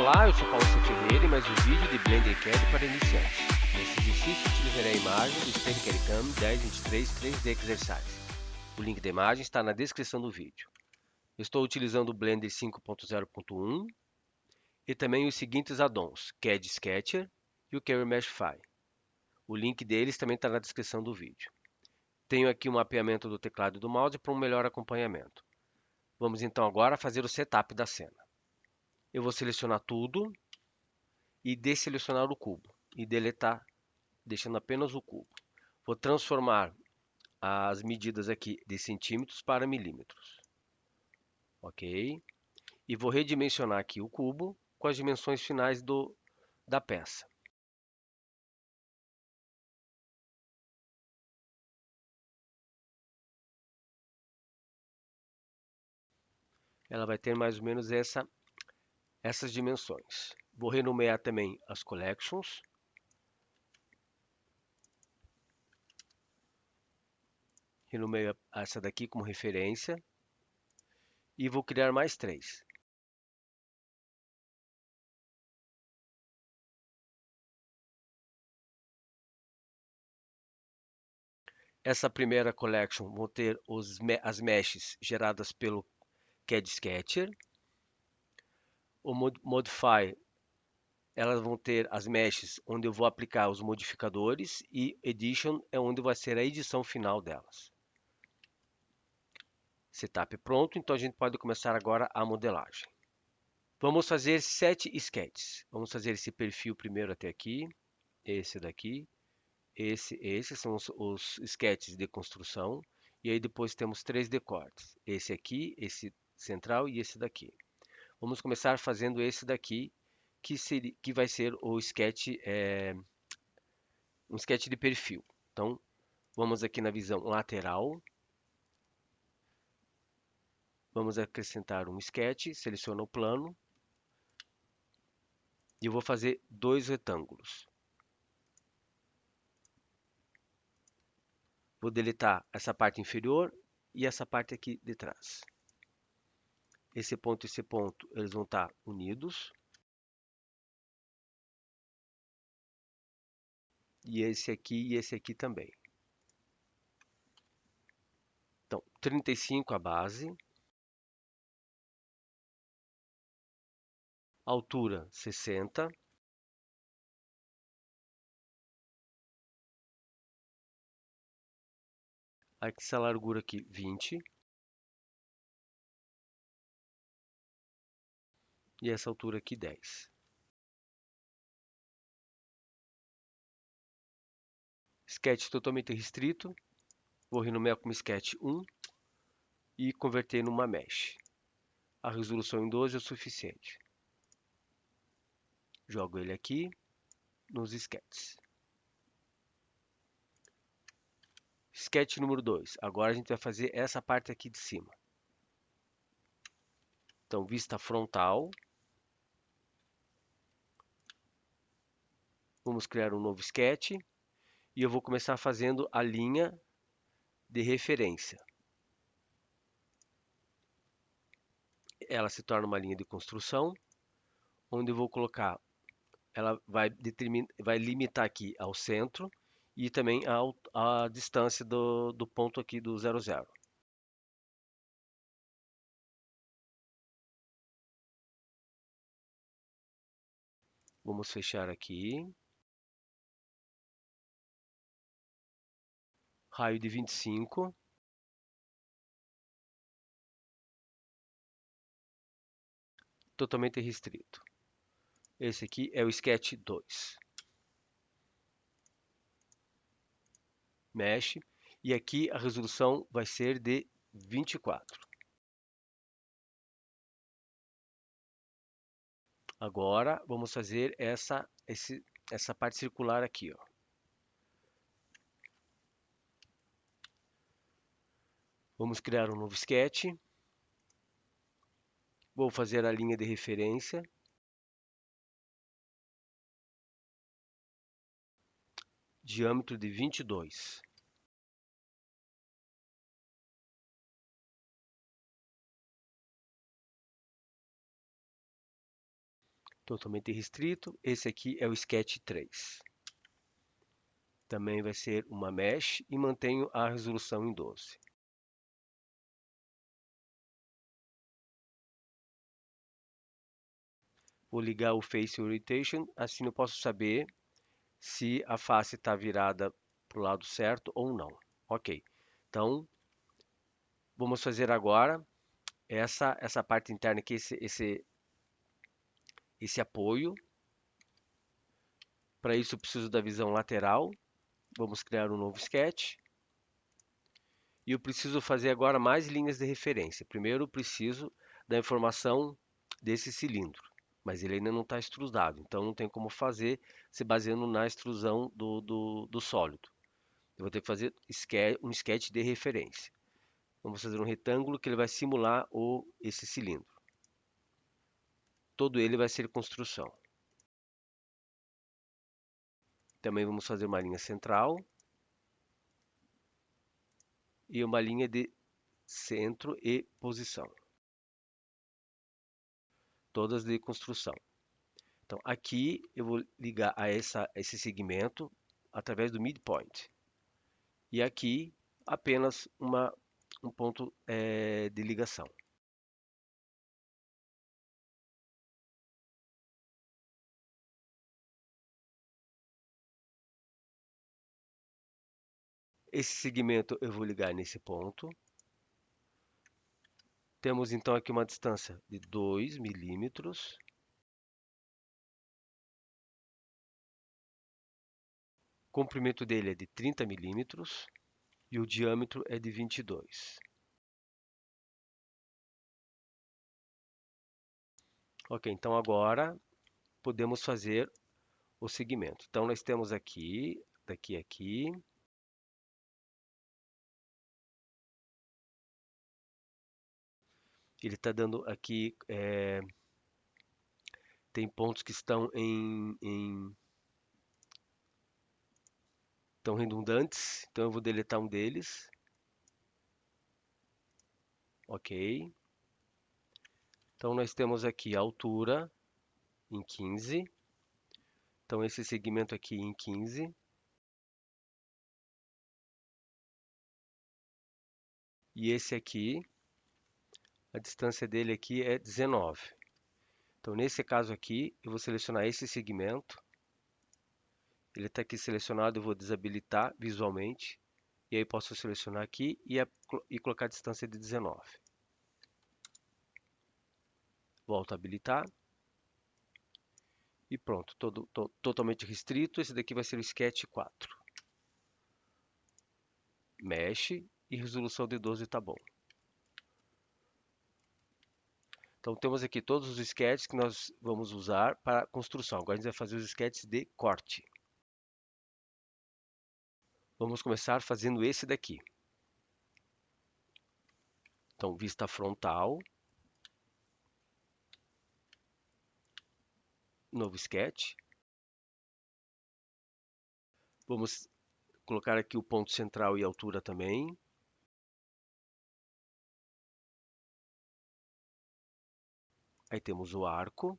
Olá, eu sou Paulo C. Ferreira e mais um vídeo de Blender CAD para iniciantes. Nesse exercício utilizarei a imagem do SpaceCAD-CAM 1023 3D Exercise. O link da imagem está na descrição do vídeo. Eu estou utilizando o Blender 5.0.1 e também os seguintes add-ons, CAD Sketcher e o Carry Meshify. O link deles também está na descrição do vídeo. Tenho aqui um mapeamento do teclado e do mouse para um melhor acompanhamento. Vamos então agora fazer o setup da cena. Eu vou selecionar tudo e desselecionar o cubo e deletar, deixando apenas o cubo. Vou transformar as medidas aqui de centímetros para milímetros. Ok? E vou redimensionar aqui o cubo com as dimensões finais da peça. Ela vai ter mais ou menos essas dimensões. Vou renomear também as collections. Renomeio essa daqui como referência. E vou criar mais 3. Essa primeira collection vão ter as meshes geradas pelo CAD Sketcher. O Modify, elas vão ter as meshes onde eu vou aplicar os modificadores e Edition é onde vai ser a edição final delas. Setup pronto, então a gente pode começar agora a modelagem. Vamos fazer 7 sketches. Vamos fazer esse perfil primeiro até aqui, esse daqui, esses são os sketches de construção. E aí depois temos 3 decortes, esse aqui, esse central e esse daqui. Vamos começar fazendo esse daqui, que vai ser o sketch, um sketch de perfil. Então, vamos aqui na visão lateral. Vamos acrescentar um sketch, seleciona o plano. E eu vou fazer 2 retângulos. Vou deletar essa parte inferior e essa parte aqui de trás. Esse ponto e esse ponto, eles vão estar unidos. E esse aqui também. Então, 35 a base. Altura 60. Essa largura aqui 20. E essa altura aqui 10. Sketch totalmente restrito. Vou renomear como Sketch 1 e converter numa mesh. A resolução em 12 é o suficiente. Jogo ele aqui nos sketches. Sketch número 2. Agora a gente vai fazer essa parte aqui de cima. Então, vista frontal. Vamos criar um novo sketch. E eu vou começar fazendo a linha de referência. Ela se torna uma linha de construção, onde eu vou colocar, ela vai limitar aqui ao centro e também a distância do ponto aqui do 00. Vamos fechar aqui. Raio de 25. Totalmente restrito. Esse aqui é o Sketch 2. Mesh. E aqui a resolução vai ser de 24. Agora vamos fazer essa parte circular aqui, ó. Vamos criar um novo sketch. Vou fazer a linha de referência. Diâmetro de 22. totalmente restrito. Esse aqui é o Sketch 3. Também vai ser uma mesh e mantenho a resolução em 12. Vou ligar o Face Orientation, assim eu posso saber se a face está virada para o lado certo ou não. Ok, então vamos fazer agora essa parte interna aqui, esse apoio. Para isso eu preciso da visão lateral. Vamos criar um novo sketch. E eu preciso fazer agora mais linhas de referência. Primeiro eu preciso da informação desse cilindro, mas ele ainda não está extrusado, então não tem como fazer se baseando na extrusão do sólido. Eu vou ter que fazer um sketch de referência. Vamos fazer um retângulo que ele vai simular esse cilindro. Todo ele vai ser construção. Também vamos fazer uma linha central e uma linha de centro e posição. Todas de construção. Então, aqui eu vou ligar a esse segmento através do midpoint. E aqui apenas um ponto de ligação. Esse segmento eu vou ligar nesse ponto. Temos então aqui uma distância de 2 milímetros. O comprimento dele é de 30 milímetros e o diâmetro é de 22. Ok, então agora podemos fazer o segmento. Então nós temos aqui, daqui a aqui. Ele está dando aqui, tem pontos que estão estão redundantes, então eu vou deletar um deles. Ok. Então nós temos aqui a altura em 15. Então esse segmento aqui em 15. E esse aqui, a distância dele aqui é 19. Então nesse caso aqui, eu vou selecionar esse segmento. Ele está aqui selecionado, eu vou desabilitar visualmente. E aí posso selecionar aqui e colocar a distância de 19. Volto a habilitar. E pronto, totalmente restrito. Esse daqui vai ser o Sketch 4. Mesh e resolução de 12 tá bom. Então temos aqui todos os sketches que nós vamos usar para construção. Agora a gente vai fazer os sketches de corte. Vamos começar fazendo esse daqui. Então, vista frontal. Novo sketch. Vamos colocar aqui o ponto central e altura também. Aí temos o arco.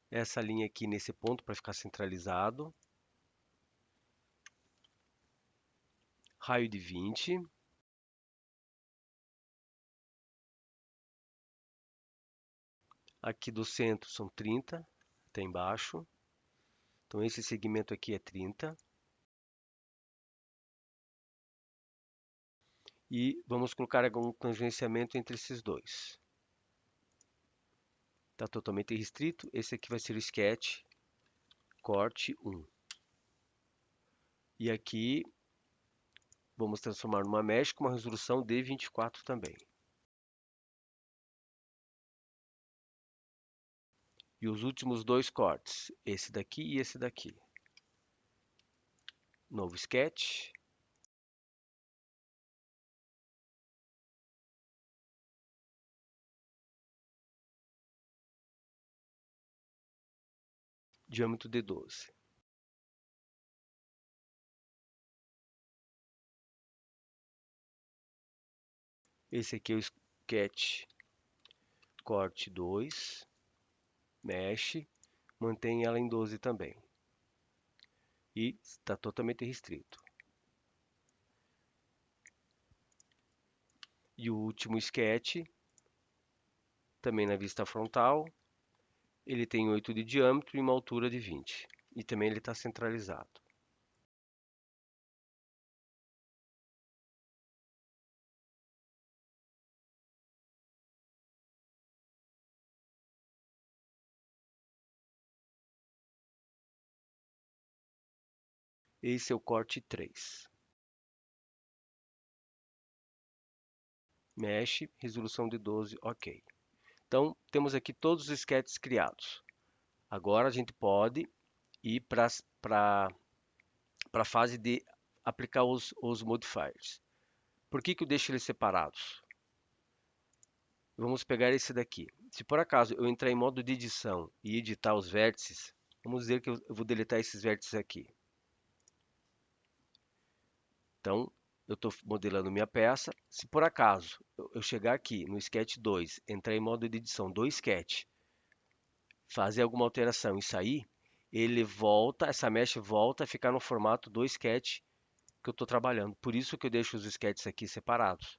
Essa linha aqui nesse ponto para ficar centralizado. Raio de 20. Aqui do centro são 30, até embaixo. Então esse segmento aqui é 30. E vamos colocar algum tangenciamento entre esses dois. Está totalmente restrito. Esse aqui vai ser o sketch corte 1. E aqui vamos transformar numa mesh com uma resolução de 24 também. E os últimos dois cortes, esse daqui e esse daqui. Novo sketch. Diâmetro de 12. Esse aqui é o sketch corte 2, mexe, mantém ela em 12 também. E está totalmente restrito. E o último sketch, também na vista frontal, ele tem 8 de diâmetro e uma altura de 20. E também ele está centralizado. Esse é o corte 3. Mesh, resolução de 12, ok. Então, temos aqui todos os sketches criados. Agora a gente pode ir para a fase de aplicar os modifiers. Por que eu deixo eles separados? Vamos pegar esse daqui. Se por acaso eu entrar em modo de edição e editar os vértices, vamos dizer que eu vou deletar esses vértices aqui. Então, eu estou modelando minha peça. Se por acaso eu chegar aqui no Sketch 2, entrar em modo de edição do Sketch, fazer alguma alteração e sair, ele volta, essa mesh volta a ficar no formato do Sketch que eu estou trabalhando. Por isso que eu deixo os sketches aqui separados.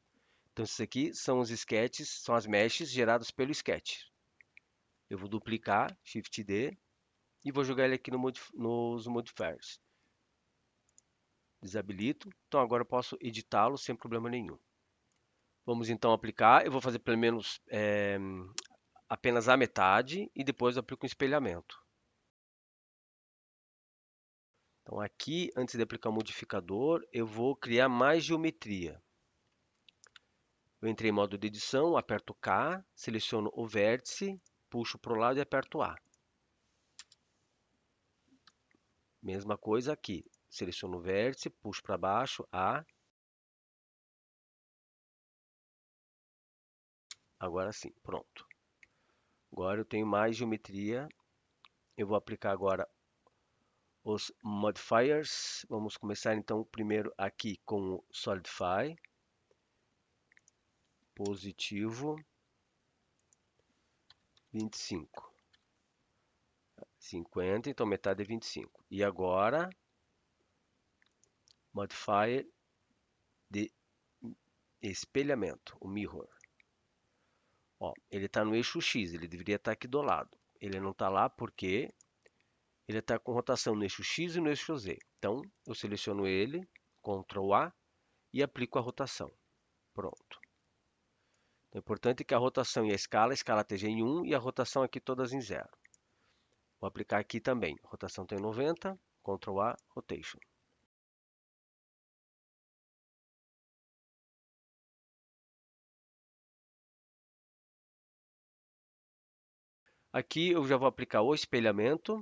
Então, esses aqui são os sketches, são as meshes geradas pelo Sketch. Eu vou duplicar, Shift D, e vou jogar ele aqui nos modifiers. Desabilito. Então, agora eu posso editá-lo sem problema nenhum. Vamos então aplicar. Eu vou fazer pelo menos apenas a metade e depois eu aplico um espelhamento. Então aqui, antes de aplicar o modificador, eu vou criar mais geometria. Eu entrei em modo de edição, aperto K, seleciono o vértice, puxo para o lado e aperto A. Mesma coisa aqui. Seleciono o vértice, puxo para baixo, A. Agora sim, pronto. Agora eu tenho mais geometria. Eu vou aplicar agora os modifiers. Vamos começar então primeiro aqui com o Solidify. Positivo 25. 50, então metade é 25. E agora, modifier de espelhamento, o mirror. Ó, ele está no eixo X, ele deveria estar aqui do lado. Ele não está lá porque ele está com rotação no eixo X e no eixo Z. Então, eu seleciono ele, Ctrl A, e aplico a rotação. Pronto. Então, é importante que a rotação e a escala esteja em 1 e a rotação aqui todas em 0. Vou aplicar aqui também. A rotação tem 90, Ctrl A, Rotation. Aqui eu já vou aplicar o espelhamento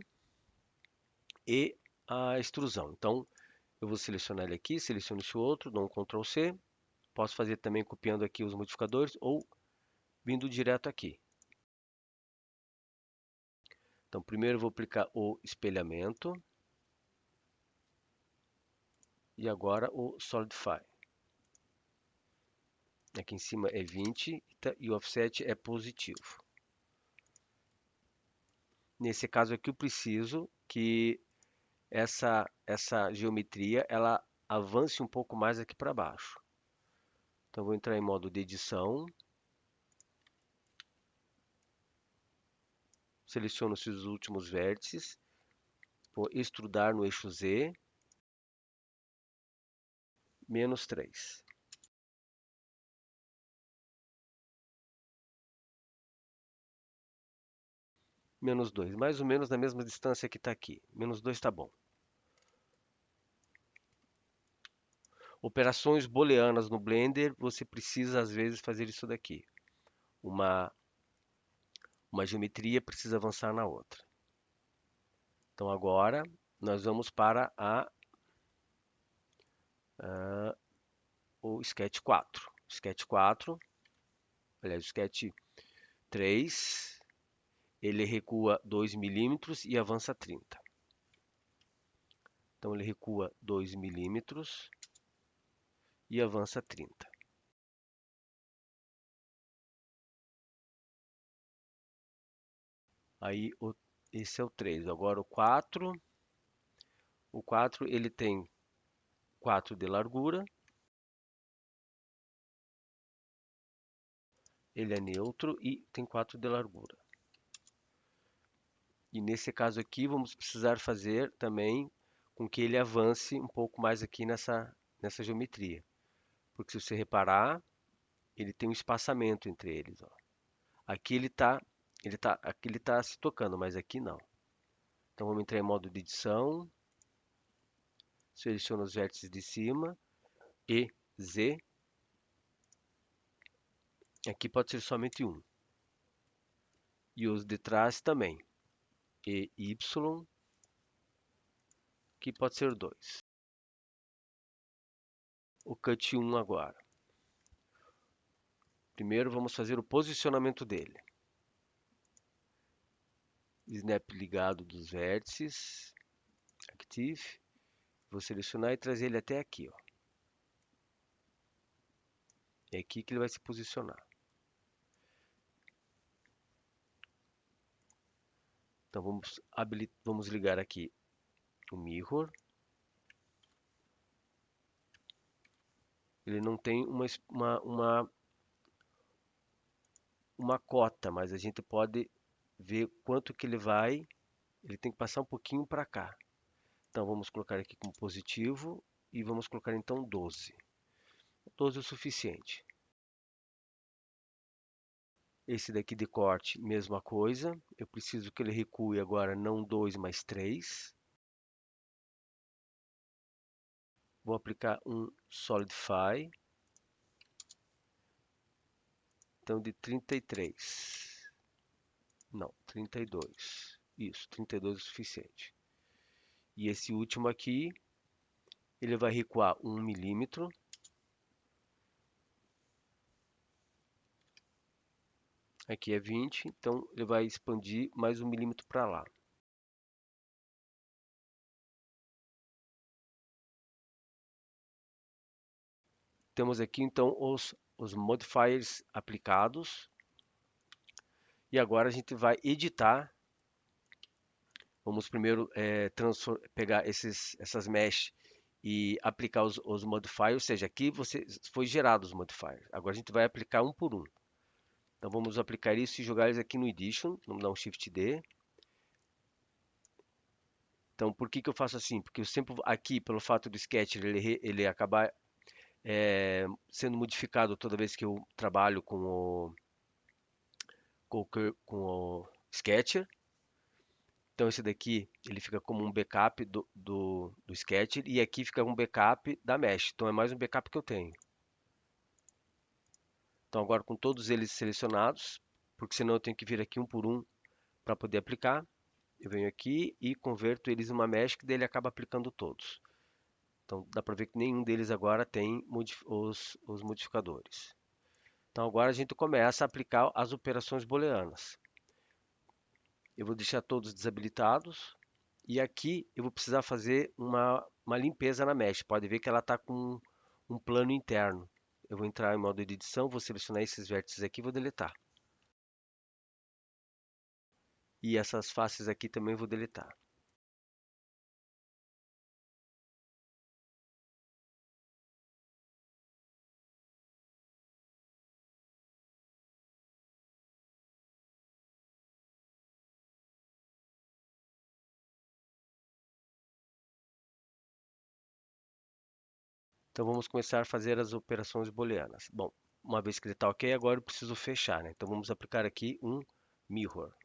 e a extrusão. Então, eu vou selecionar ele aqui, seleciono esse outro, dou um Ctrl C. Posso fazer também copiando aqui os modificadores ou vindo direto aqui. Então, primeiro eu vou aplicar o espelhamento. E agora o Solidify. Aqui em cima é 20 e o offset é positivo. Nesse caso aqui eu preciso que essa geometria ela avance um pouco mais aqui para baixo. Então vou entrar em modo de edição. Seleciono esses últimos vértices. Vou extrudar no eixo Z. Menos 3. Menos 2. Mais ou menos na mesma distância que está aqui. Menos 2 está bom. Operações booleanas no Blender, você precisa às vezes fazer isso daqui. Uma geometria precisa avançar na outra. Então agora nós vamos para o Sketch 4. Sketch 4, aliás, o Sketch 3, ele recua 2 milímetros e avança 30. Então ele recua 2 milímetros e avança 30. Aí esse é o 3. Agora o 4. O 4 ele tem 4 de largura. Ele é neutro e tem 4 de largura. E nesse caso aqui, vamos precisar fazer também com que ele avance um pouco mais aqui nessa geometria. Porque se você reparar, ele tem um espaçamento entre eles. Ó. Aqui aqui ele tá se tocando, mas aqui não. Então vamos entrar em modo de edição. Seleciono os vértices de cima. E, Z. Aqui pode ser somente um. E os de trás também. E, Y. Aqui pode ser 2. O cut 1 agora. Primeiro vamos fazer o posicionamento dele. Snap ligado dos vértices. Active. Vou selecionar e trazer ele até aqui. Ó. É aqui que ele vai se posicionar. Então vamos ligar aqui o mirror. Ele não tem uma cota, mas a gente pode ver quanto que ele vai. Ele tem que passar um pouquinho para cá. Então vamos colocar aqui como positivo e vamos colocar então 12. 12 é o suficiente. Esse daqui de corte, mesma coisa. Eu preciso que ele recue agora não 2, mas 3. Vou aplicar um Solidify. Então de 33. Não, 32. Isso, 32 é o suficiente. E esse último aqui, ele vai recuar 1 milímetro. Aqui é 20, então ele vai expandir mais 1 milímetro para lá. Temos aqui então os modifiers aplicados. E agora a gente vai editar. Vamos primeiro pegar essas mesh e aplicar os modifiers. Ou seja, aqui foi gerado os modifiers. Agora a gente vai aplicar um por um. Então vamos aplicar isso e jogar eles aqui no Edition. Vamos dar um Shift D. Então por que eu faço assim? Porque eu sempre aqui, pelo fato do Sketch ele acabar sendo modificado toda vez que eu trabalho com o Sketcher. Então esse daqui ele fica como um backup do Sketcher e aqui fica um backup da Mesh. Então é mais um backup que eu tenho. Então agora com todos eles selecionados, porque senão eu tenho que vir aqui um por um para poder aplicar. Eu venho aqui e converto eles em uma Mesh que dele acaba aplicando todos. Então dá para ver que nenhum deles agora tem os modificadores. Então agora a gente começa a aplicar as operações booleanas. Eu vou deixar todos desabilitados. E aqui eu vou precisar fazer uma limpeza na mesh. Pode ver que ela está com um plano interno. Eu vou entrar em modo de edição, vou selecionar esses vértices aqui e vou deletar. E essas faces aqui também vou deletar. Então vamos começar a fazer as operações booleanas. Bom, uma vez que ele está ok, agora eu preciso fechar, né? Então vamos aplicar aqui um mirror.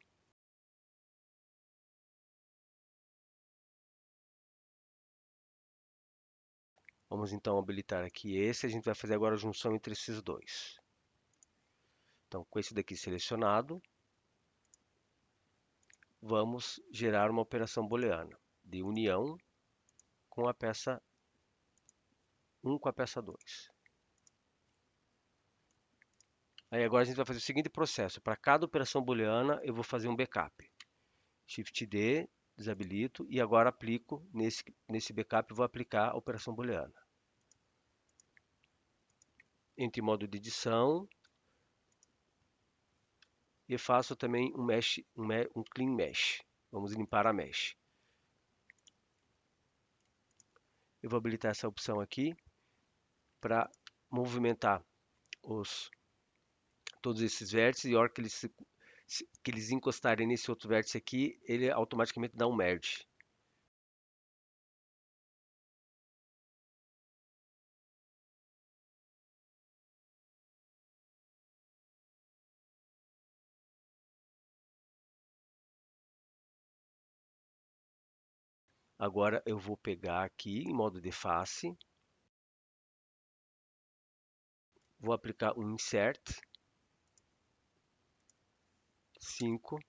Vamos então habilitar aqui esse. A gente vai fazer agora a junção entre esses dois. Então, com esse daqui selecionado, vamos gerar uma operação booleana de união com a peça 1 com a peça 2. Aí agora a gente vai fazer o seguinte processo. Para cada operação booleana, eu vou fazer um backup. Shift D, desabilito e agora aplico nesse backup, vou aplicar a operação booleana. Entre em modo de edição e faço também um mesh, um clean mesh. Vamos limpar a mesh. Eu vou habilitar essa opção aqui para movimentar todos esses vértices e a hora que eles encostarem nesse outro vértice aqui, ele automaticamente dá um merge. Agora eu vou pegar aqui em modo de face, vou aplicar um Insert 5,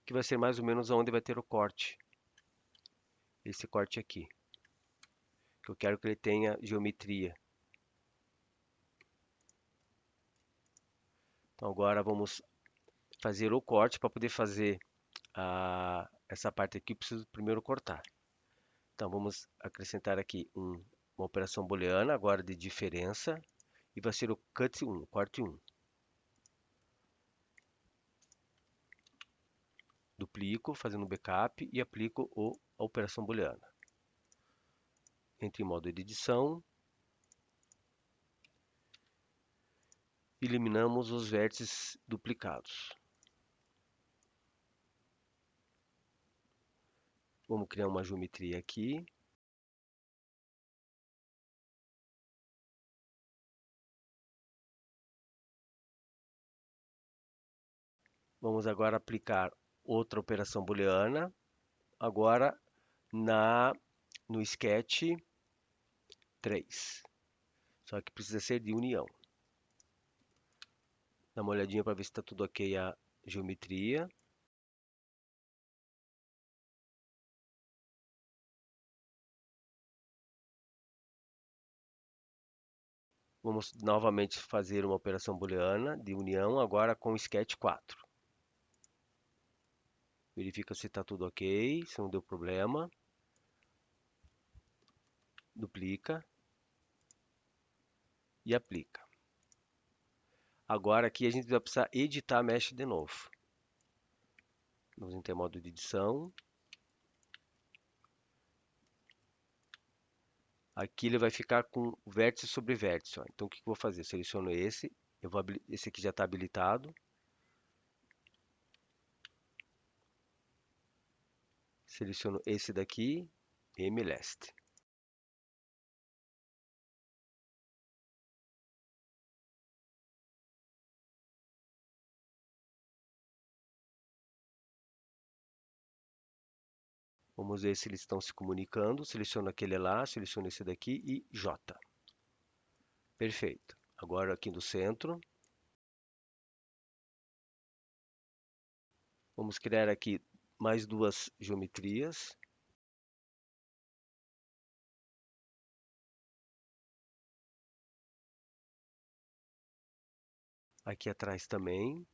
que vai ser mais ou menos onde vai ter o corte. Esse corte aqui, que eu quero que ele tenha geometria. Então agora vamos fazer o corte. Para poder fazer essa parte aqui, eu preciso primeiro cortar. Então vamos acrescentar aqui uma operação booleana, agora de diferença, e vai ser o cut 1, corte 1. Duplico, fazendo um backup, e aplico a operação booleana. Entre em modo de edição. Eliminamos os vértices duplicados. Vamos criar uma geometria aqui. Vamos agora aplicar outra operação booleana, agora no sketch 3. Só que precisa ser de união. Dá uma olhadinha para ver se está tudo ok a geometria. Vamos novamente fazer uma operação booleana de união, agora com o sketch 4. Verifica se está tudo ok, se não deu problema. Duplica e aplica. Agora aqui a gente vai precisar editar a mesh de novo. Vamos em modo de edição. Aqui ele vai ficar com vértice sobre vértice. Ó. Então o que eu vou fazer? Seleciono esse. Esse aqui já está habilitado. Seleciono esse daqui, MLast. Vamos ver se eles estão se comunicando. Seleciono aquele lá, seleciono esse daqui e J. Perfeito. Agora aqui no centro. Vamos criar aqui mais duas geometrias. Aqui atrás também.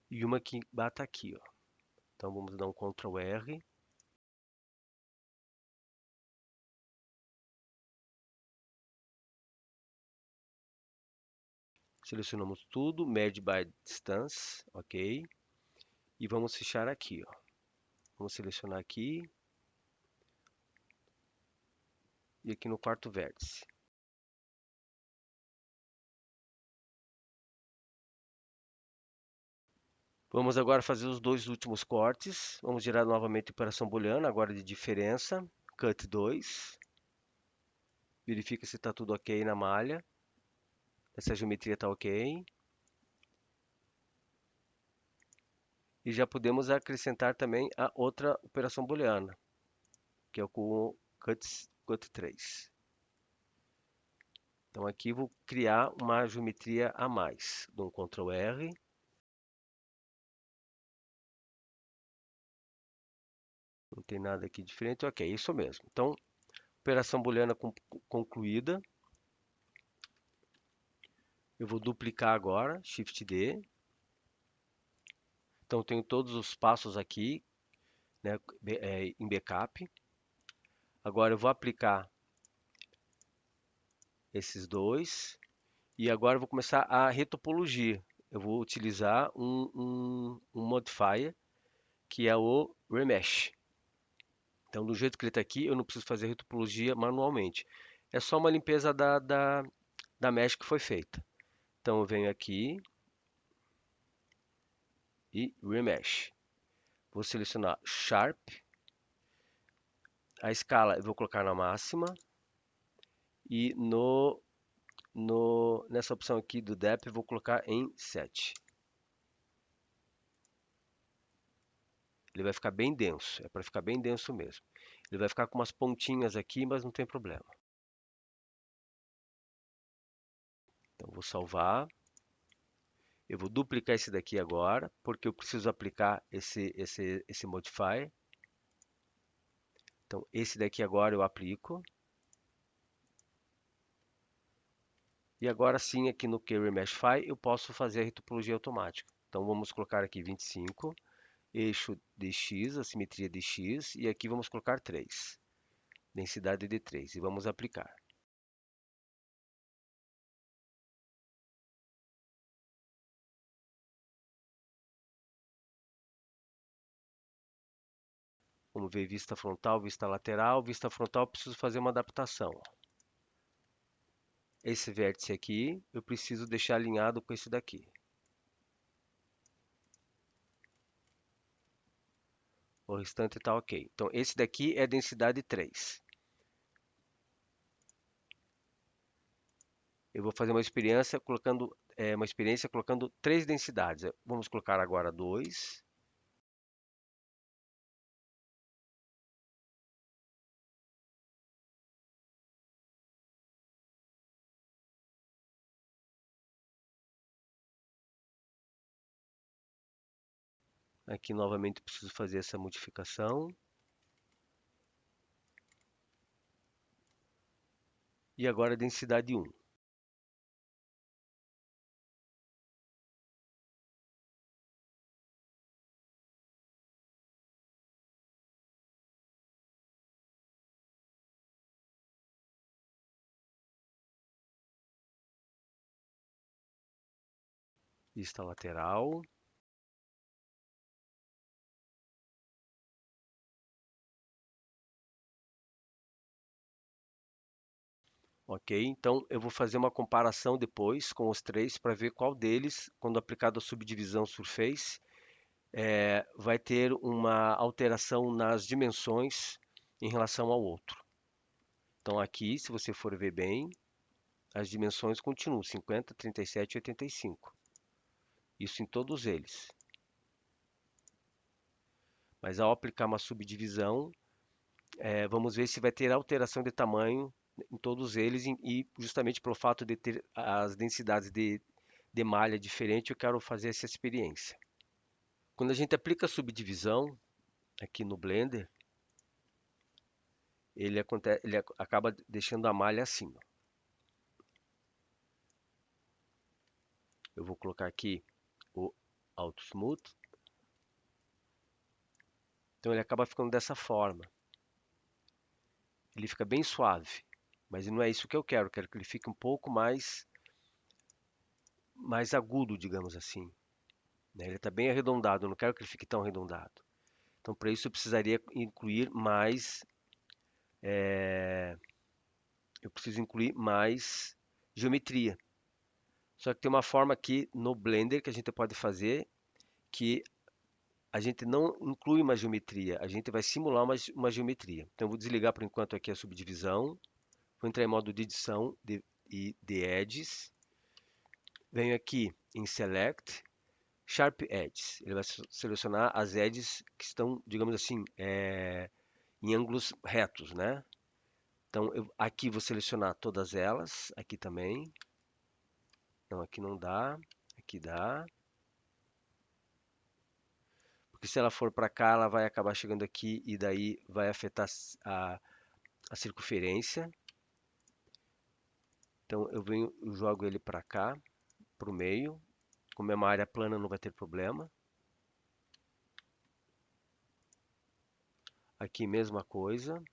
E uma que bata aqui, ó. Então vamos dar um Ctrl R. Selecionamos tudo, Merge by Distance, ok. E vamos fechar aqui, ó. Vamos selecionar aqui. E aqui no quarto vértice. Vamos agora fazer os dois últimos cortes. Vamos gerar novamente a operação booleana, agora de diferença. Cut 2. Verifica se está tudo ok na malha. Essa geometria está ok. E já podemos acrescentar também a outra operação booleana, que é o com cut 3. Então aqui vou criar uma geometria a mais. Dou um Ctrl R. Não tem nada aqui diferente. Ok, isso mesmo. Então, operação booleana concluída. Eu vou duplicar agora, Shift D. Então, tenho todos os passos aqui, né, em backup. Agora eu vou aplicar esses dois E agora eu vou começar a retopologia. Eu vou utilizar um modifier que é o Remesh. Então, do jeito que ele está aqui, eu não preciso fazer retopologia manualmente. É só uma limpeza da mesh que foi feita. Então, eu venho aqui e Remesh. Vou selecionar Sharp. A escala eu vou colocar na máxima. E nessa opção aqui do Depth, eu vou colocar em 7. Ele vai ficar bem denso. É para ficar bem denso mesmo. Ele vai ficar com umas pontinhas aqui, mas não tem problema. Então, vou salvar. Eu vou duplicar esse daqui agora, porque eu preciso aplicar esse modifier. Então, esse daqui agora eu aplico. E agora sim, aqui no QRemeshify, eu posso fazer a retopologia automática. Então, vamos colocar aqui 25, eixo dx, a simetria dx, e aqui vamos colocar 3, densidade de 3, e vamos aplicar. Vamos ver vista frontal, vista lateral. Vista frontal, eu preciso fazer uma adaptação. Esse vértice aqui, eu preciso deixar alinhado com esse daqui. O restante está ok. Então, esse daqui é densidade 3. Eu vou fazer uma experiência colocando 3 densidades. Vamos colocar agora 2. Aqui novamente preciso fazer essa modificação. E agora a densidade 1. Vista lateral. Ok, então eu vou fazer uma comparação depois com os três para ver qual deles, quando aplicado a subdivisão Surface, vai ter uma alteração nas dimensões em relação ao outro. Então aqui, se você for ver bem, as dimensões continuam 50, 37 e 85. Isso em todos eles. Mas ao aplicar uma subdivisão, vamos ver se vai ter alteração de tamanho em todos eles e justamente pelo fato de ter as densidades de malha diferente, eu quero fazer essa experiência. Quando a gente aplica a subdivisão aqui no Blender, ele acaba deixando a malha assim. Ó. Eu vou colocar aqui o Auto Smooth. Então ele acaba ficando dessa forma. Ele fica bem suave, mas não é isso que eu quero. Eu quero que ele fique um pouco mais agudo, digamos assim. Né? Ele está bem arredondado, eu não quero que ele fique tão arredondado. Então, para isso, eu precisaria incluir mais. Eu preciso incluir mais geometria. Só que tem uma forma aqui no Blender que a gente pode fazer que a gente não inclui uma geometria, a gente vai simular uma geometria. Então, eu vou desligar por enquanto aqui a subdivisão, vou entrar em modo de edição de Edges, venho aqui em Select, Sharp Edges. Ele vai selecionar as edges que estão, digamos assim, em ângulos retos, né? Então, aqui vou selecionar todas elas, aqui também. Não, aqui não dá, aqui dá. Porque se ela for para cá, ela vai acabar chegando aqui e daí vai afetar a circunferência. Então, eu jogo ele para cá, para o meio. Como é uma área plana, não vai ter problema. Aqui, mesma coisa.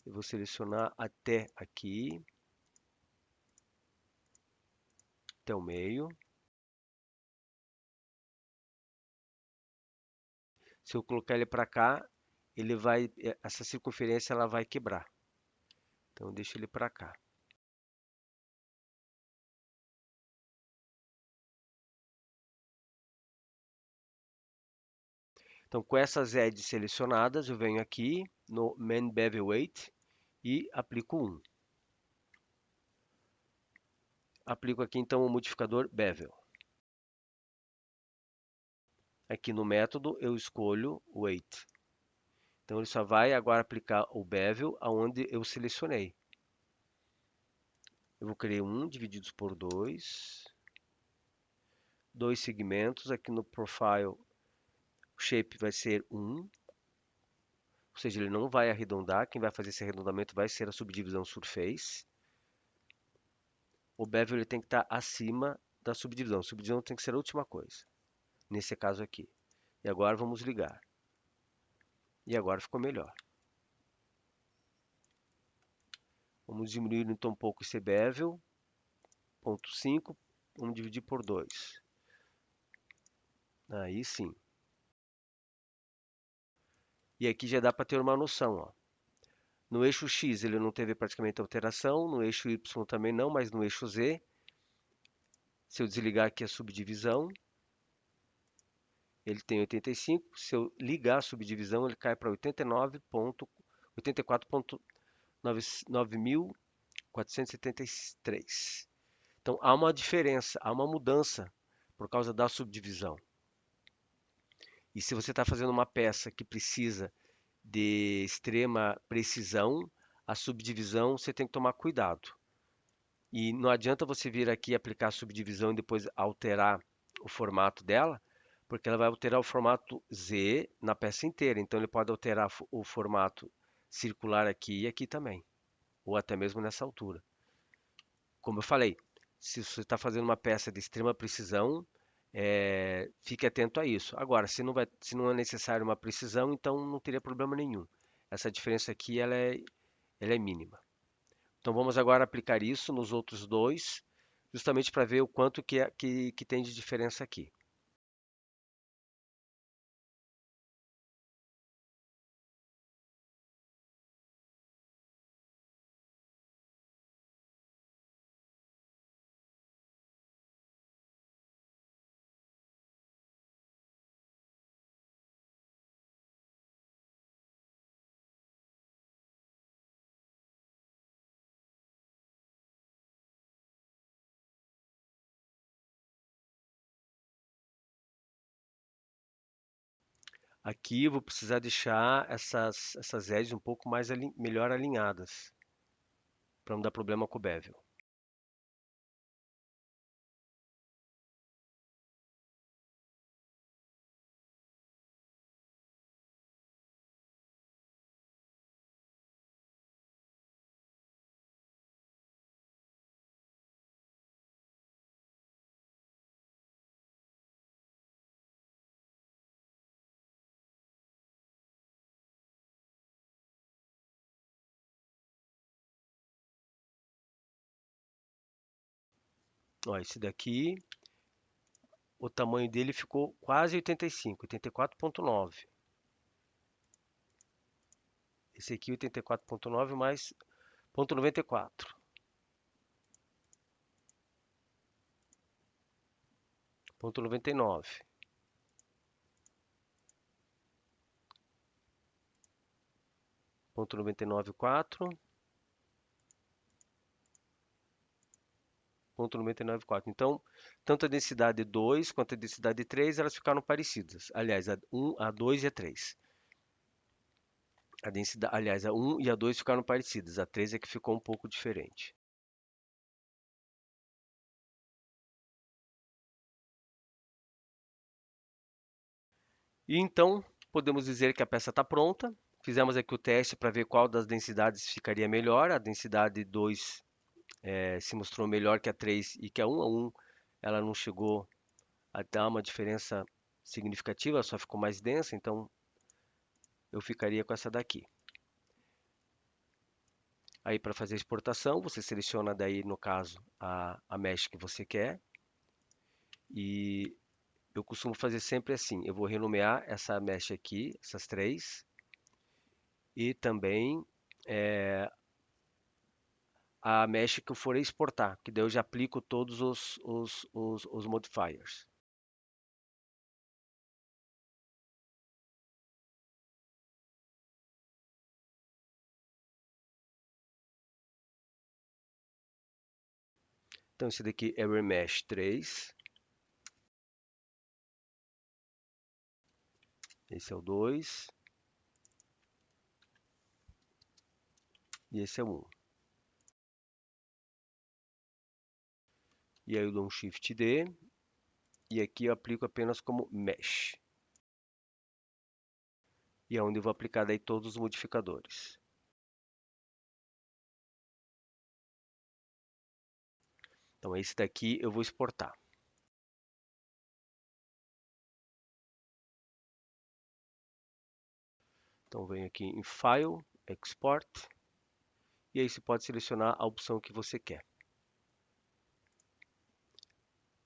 Eu vou selecionar até aqui. até o meio. Se eu colocar ele para cá, essa circunferência ela vai quebrar. Então, deixa ele para cá. Então, com essas edges selecionadas, eu venho aqui no Main Bevel Weight e aplico 1. Aplico aqui, então, o modificador Bevel. Aqui no método, eu escolho Weight. Então, ele só vai agora aplicar o Bevel aonde eu selecionei. Eu vou criar 1 divididos por 2. 2 segmentos. Aqui no Profile, o Shape vai ser 1. Ou seja, ele não vai arredondar. Quem vai fazer esse arredondamento vai ser a subdivisão Surface. O bevel ele tem que estar acima da subdivisão. A subdivisão tem que ser a última coisa. Nesse caso aqui. E agora vamos ligar. E agora ficou melhor. Vamos diminuir então um pouco esse bevel. 0,5. Vamos dividir por 2. Aí sim. E aqui já dá para ter uma noção. Ó. No eixo X ele não teve praticamente alteração. No eixo Y também não, mas no eixo Z. Se eu desligar aqui a subdivisão, ele tem 85. Se eu ligar a subdivisão, ele cai para 84.9.473. Então, há uma diferença, há uma mudança por causa da subdivisão. E se você está fazendo uma peça que precisa de extrema precisão, a subdivisão você tem que tomar cuidado. E não adianta você vir aqui aplicar a subdivisão e depois alterar o formato dela, porque ela vai alterar o formato Z na peça inteira. Então ele pode alterar o formato circular aqui e aqui também, ou até mesmo nessa altura. Como eu falei, se você está fazendo uma peça de extrema precisão, fique atento a isso. Agora, se não é necessário uma precisão, então não teria problema nenhum. Essa diferença aqui ela é mínima. Então vamos agora aplicar isso nos outros dois, justamente para ver o quanto que tem de diferença aqui. Aqui eu vou precisar deixar essas edges um pouco mais melhor alinhadas, para não dar problema com o bevel. Ó, esse daqui, o tamanho dele ficou quase 85, 84,9. Esse aqui 84,9 mais 0,94. 0,99. 0,994. 0,994. Então, tanto a densidade 2 quanto a densidade 3, elas ficaram parecidas. Aliás, a 1, a 2 e a 3. A densidade, aliás, a 1 e a 2 ficaram parecidas. A 3 é que ficou um pouco diferente. E então, podemos dizer que a peça está pronta. Fizemos aqui o teste para ver qual das densidades ficaria melhor. A densidade 2 se mostrou melhor que a 3 e que a 1. A 1 ela não chegou a dar uma diferença significativa, só ficou mais densa, então eu ficaria com essa daqui. Aí para fazer a exportação, você seleciona daí, no caso, a mesh que você quer. E eu costumo fazer sempre assim, eu vou renomear essa mesh aqui, essas três, e também a mesh que eu for exportar, que daí eu já aplico todos os modifiers. Então esse daqui é remesh 3, esse é o 2 e esse é o 1. E aí eu dou um Shift D e aqui eu aplico apenas como mesh. E é onde eu vou aplicar daí todos os modificadores. Então esse daqui eu vou exportar. Então venho aqui em File, Export, e aí você pode selecionar a opção que você quer.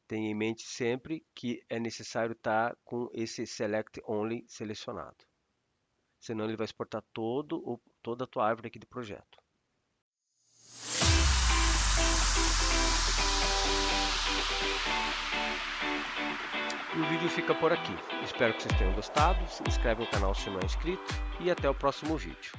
Tenha em mente sempre que é necessário estar com esse Select Only selecionado. Senão ele vai exportar toda a tua árvore aqui de projeto. E o vídeo fica por aqui. Espero que vocês tenham gostado. Se inscreve no canal se não é inscrito e até o próximo vídeo.